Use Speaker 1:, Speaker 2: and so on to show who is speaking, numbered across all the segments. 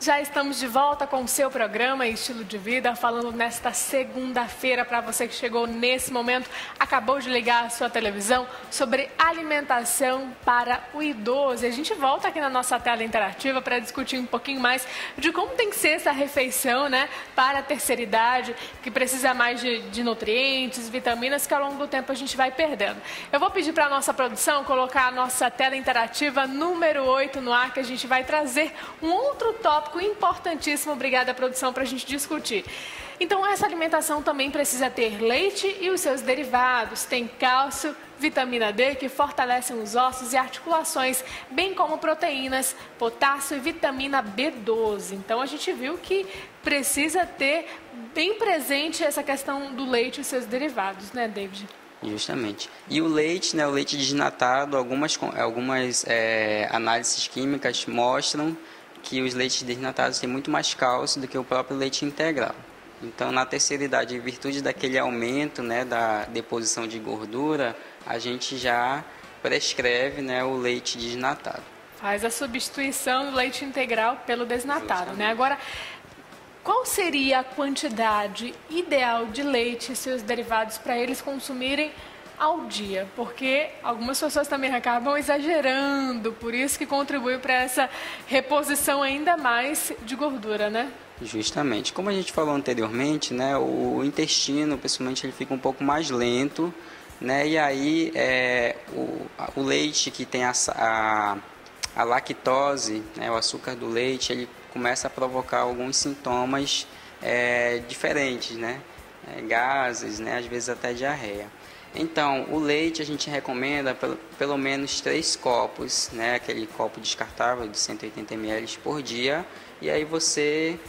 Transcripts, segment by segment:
Speaker 1: Já estamos de volta com o seu programa Estilo de Vida, falando nesta segunda-feira para você que chegou nesse momento, acabou de ligar a sua televisão, sobre alimentação para o idoso. E a gente volta aqui na nossa tela interativa para discutir um pouquinho mais de como tem que ser essa refeição, né, para a terceira idade, que precisa mais de nutrientes, vitaminas, que ao longo do tempo a gente vai perdendo. Eu vou pedir para a nossa produção colocar a nossa tela interativa número 8 no ar, que a gente vai trazer um outro tópico importantíssimo, obrigada produção, para a gente discutir. Então essa alimentação também precisa ter leite e os seus derivados, tem cálcio, vitamina D que fortalecem os ossos e articulações, bem como proteínas, potássio e vitamina B12. Então a gente viu que precisa ter bem presente essa questão do leite e os seus derivados, né, David?
Speaker 2: Justamente. E o leite, né, o leite desnatado, algumas análises químicas mostram que os leites desnatados têm muito mais cálcio do que o próprio leite integral. Então, na terceira idade, em virtude daquele aumento, né, da deposição de gordura, a gente já prescreve, né, o leite desnatado.
Speaker 1: Faz a substituição do leite integral pelo desnatado, né? Agora, qual seria a quantidade ideal de leite e seus derivados para eles consumirem ao dia? Porque algumas pessoas também acabam exagerando, por isso que contribui para essa reposição ainda mais de gordura, né?
Speaker 2: Justamente. Como a gente falou anteriormente, né, o intestino, principalmente, ele fica um pouco mais lento, né, e aí o leite que tem a lactose, né, o açúcar do leite, ele começa a provocar alguns sintomas diferentes, né, gases, né, às vezes até diarreia. Então, o leite a gente recomenda pelo menos 3 copos, né? Aquele copo descartável de 180 ml por dia. E aí você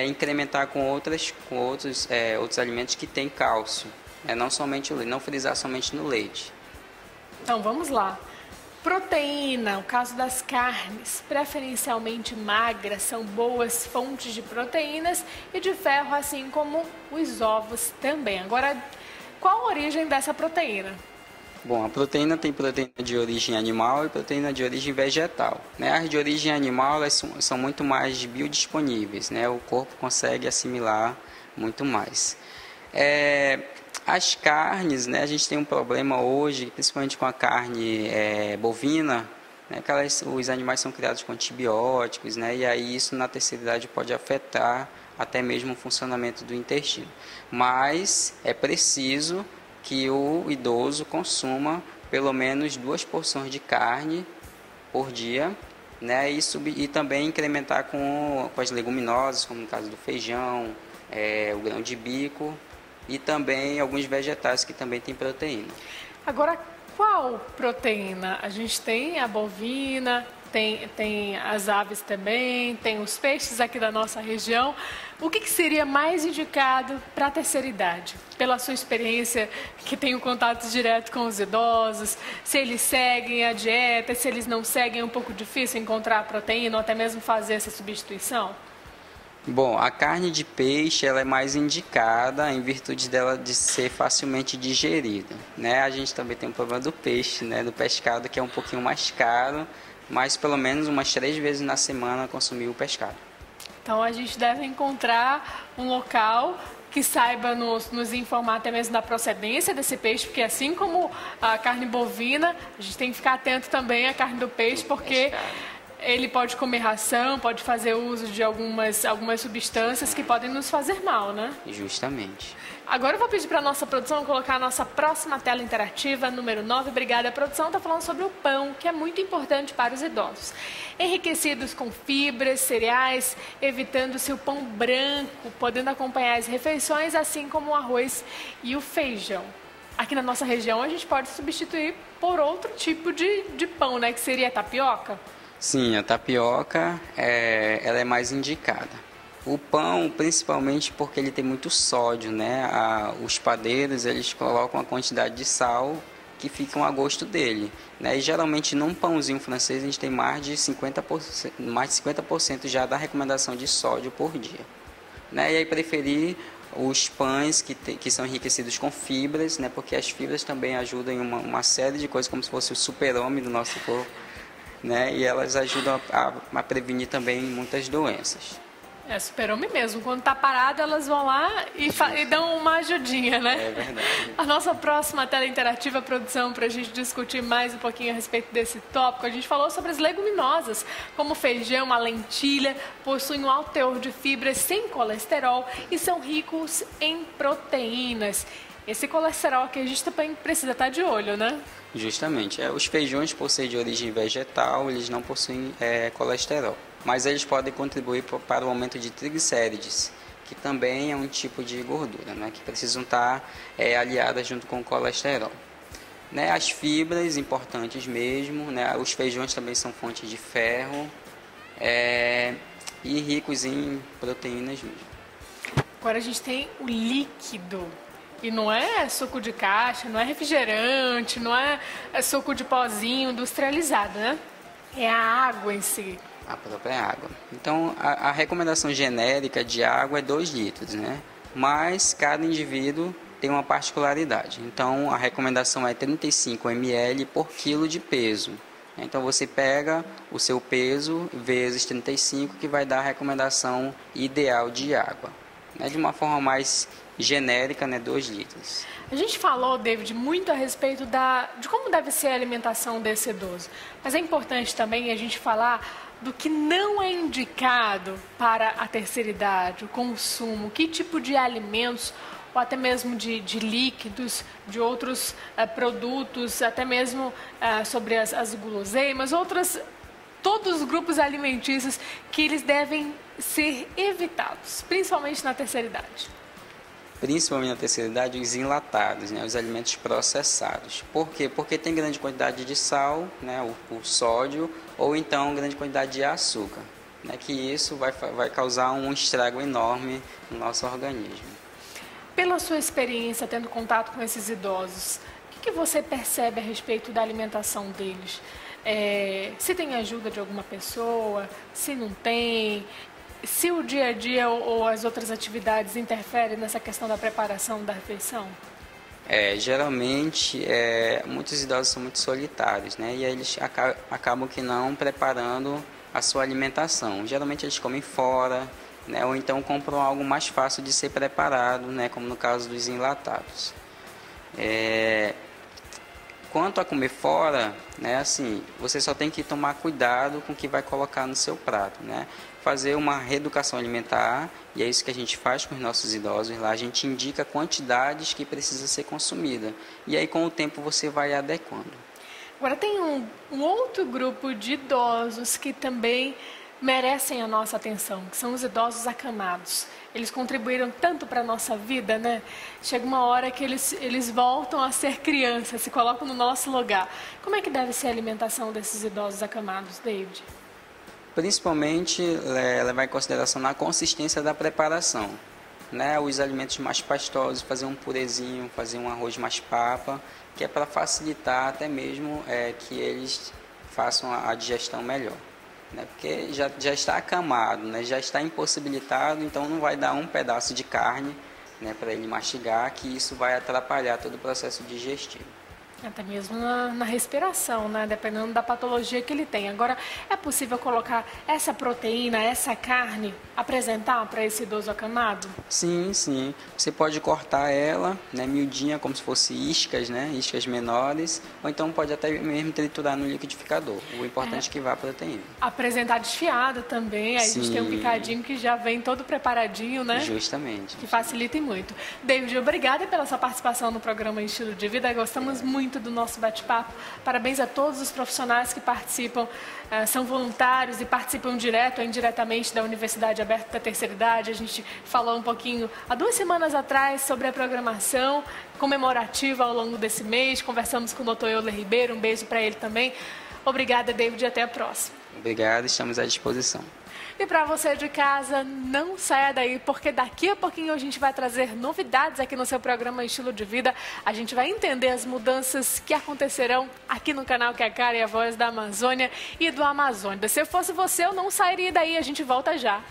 Speaker 2: incrementar com outros alimentos que têm cálcio. Não somente o leite, não frisar somente no leite.
Speaker 1: Então, vamos lá. Proteína, o caso das carnes, preferencialmente magras, são boas fontes de proteínas e de ferro, assim como os ovos também. Agora, qual a origem dessa proteína?
Speaker 2: Bom, a proteína tem proteína de origem animal e proteína de origem vegetal, né? As de origem animal elas são muito mais biodisponíveis, né? O corpo consegue assimilar muito mais. As carnes, né? A gente tem um problema hoje, principalmente com a carne bovina, né? Os animais são criados com antibióticos, né? E aí isso na terceira idade pode afetar até mesmo o funcionamento do intestino. Mas é preciso que o idoso consuma pelo menos 2 porções de carne por dia, né? E também incrementar com as leguminosas, como no caso do feijão, o grão de bico e também alguns vegetais que também têm proteína.
Speaker 1: Agora, qual proteína? A gente tem a bovina, tem as aves também, tem os peixes aqui da nossa região. O que seria mais indicado para a terceira idade? Pela sua experiência, que tem um contato direto com os idosos, se eles seguem a dieta, se eles não seguem, é um pouco difícil encontrar a proteína ou até mesmo fazer essa substituição?
Speaker 2: Bom, a carne de peixe ela é mais indicada em virtude dela de ser facilmente digerida, né? A gente também tem um problema do peixe, né? Do pescado, que é um pouquinho mais caro, mas pelo menos umas 3 vezes na semana consumir o pescado.
Speaker 1: Então a gente deve encontrar um local que saiba nos informar até mesmo da procedência desse peixe, porque assim como a carne bovina, a gente tem que ficar atento também à carne do peixe, porque ele pode comer ração, pode fazer uso de algumas substâncias que podem nos fazer mal, né?
Speaker 2: Justamente.
Speaker 1: Agora eu vou pedir para a nossa produção colocar a nossa próxima tela interativa, número 9. Obrigada, a produção está falando sobre o pão, que é muito importante para os idosos. Enriquecidos com fibras, cereais, evitando-se o pão branco, podendo acompanhar as refeições, assim como o arroz e o feijão. Aqui na nossa região a gente pode substituir por outro tipo de pão, né? Que seria a tapioca.
Speaker 2: Sim, a tapioca ela é mais indicada. O pão, principalmente porque ele tem muito sódio, né? Os padeiros, eles colocam a quantidade de sal que ficam a gosto dele, né? E geralmente num pãozinho francês a gente tem mais de 50% já da recomendação de sódio por dia, né? E aí preferir os pães que são enriquecidos com fibras, né? Porque as fibras também ajudam em uma série de coisas, como se fosse o super-homem do nosso corpo, né? E elas ajudam a prevenir também muitas doenças.
Speaker 1: É super-homem mesmo. Quando tá parado, elas vão lá e dão uma ajudinha, né?
Speaker 2: É verdade.
Speaker 1: A nossa próxima tela interativa, produção, para a gente discutir mais um pouquinho a respeito desse tópico, a gente falou sobre as leguminosas, como o feijão, a lentilha, possuem um alto teor de fibras sem colesterol e são ricos em proteínas. Esse colesterol aqui a gente também precisa estar de olho, né?
Speaker 2: Justamente. Os feijões, por ser de origem vegetal, eles não possuem colesterol. Mas eles podem contribuir para o aumento de triglicérides, que também é um tipo de gordura, né, que precisam estar aliadas junto com o colesterol. Né, as fibras, importantes mesmo, né, os feijões também são fontes de ferro e ricos em proteínas mesmo.
Speaker 1: Agora a gente tem o líquido. E não é suco de caixa, não é refrigerante, não é suco de pozinho industrializado, né? É a água em si.
Speaker 2: A própria água. Então, a recomendação genérica de água é 2 litros, né? Mas cada indivíduo tem uma particularidade. Então, a recomendação é 35 ml por quilo de peso. Então, você pega o seu peso vezes 35, que vai dar a recomendação ideal de água. De uma forma mais genérica, né, 2 litros.
Speaker 1: A gente falou, David, muito a respeito de como deve ser a alimentação desse idoso. Mas é importante também a gente falar do que não é indicado para a terceira idade, o consumo, que tipo de alimentos ou até mesmo de líquidos, de outros produtos, até mesmo sobre as guloseimas, todos os grupos alimentícios que eles devem ser evitados, principalmente na terceira idade.
Speaker 2: Principalmente na terceira idade, os enlatados, né, os alimentos processados. Por quê? Porque tem grande quantidade de sal, né, o sódio, ou então grande quantidade de açúcar, né, que isso vai causar um estrago enorme no nosso organismo.
Speaker 1: Pela sua experiência tendo contato com esses idosos, o que você percebe a respeito da alimentação deles? Se tem ajuda de alguma pessoa, se não tem, se o dia a dia ou as outras atividades interferem nessa questão da preparação da refeição?
Speaker 2: Geralmente, muitos idosos são muito solitários, né? E aí eles acabam que não preparando a sua alimentação. Geralmente eles comem fora, né? Ou então compram algo mais fácil de ser preparado, né? Como no caso dos enlatados. Quanto a comer fora, né, assim, você só tem que tomar cuidado com o que vai colocar no seu prato, né? Fazer uma reeducação alimentar, e é isso que a gente faz com os nossos idosos lá. A gente indica quantidades que precisa ser consumida, e aí com o tempo você vai adequando.
Speaker 1: Agora tem um outro grupo de idosos que também merecem a nossa atenção, que são os idosos acamados. Eles contribuíram tanto para a nossa vida, né? Chega uma hora que eles voltam a ser crianças, se colocam no nosso lugar. Como é que deve ser a alimentação desses idosos acamados, David?
Speaker 2: Principalmente levar em consideração na consistência da preparação, né? Os alimentos mais pastosos, fazer um purezinho, fazer um arroz mais papa, que é para facilitar até mesmo que eles façam a digestão melhor. Né? Porque já está acamado, né? Já está impossibilitado, então não vai dar um pedaço de carne, né, para ele mastigar, que isso vai atrapalhar todo o processo digestivo.
Speaker 1: Até mesmo na respiração, né? Dependendo da patologia que ele tem. Agora, é possível colocar essa proteína, essa carne, apresentar para esse idoso acamado?
Speaker 2: Sim, sim. Você pode cortar ela, né, miudinha, como se fosse iscas, né, iscas menores, ou então pode até mesmo triturar no liquidificador. O importante é que vá a proteína.
Speaker 1: Apresentar desfiado também, aí
Speaker 2: Sim.
Speaker 1: A gente tem um picadinho que já vem todo preparadinho, né?
Speaker 2: Justamente.
Speaker 1: Que facilita muito. David, obrigada pela sua participação no programa Estilo de Vida. Gostamos muito do nosso bate-papo. Parabéns a todos os profissionais que participam, são voluntários e participam direto ou indiretamente da Universidade Aberta da Terceira Idade. A gente falou um pouquinho há 2 semanas atrás sobre a programação comemorativa ao longo desse mês. Conversamos com o Dr. Euler Ribeiro, um beijo para ele também. Obrigada, David, e até a próxima.
Speaker 2: Obrigado, estamos à disposição.
Speaker 1: E para você de casa, não saia daí, porque daqui a pouquinho a gente vai trazer novidades aqui no seu programa Estilo de Vida. A gente vai entender as mudanças que acontecerão aqui no canal Que é a Cara e a Voz da Amazônia e do Amazônia. Se eu fosse você, eu não sairia daí, a gente volta já.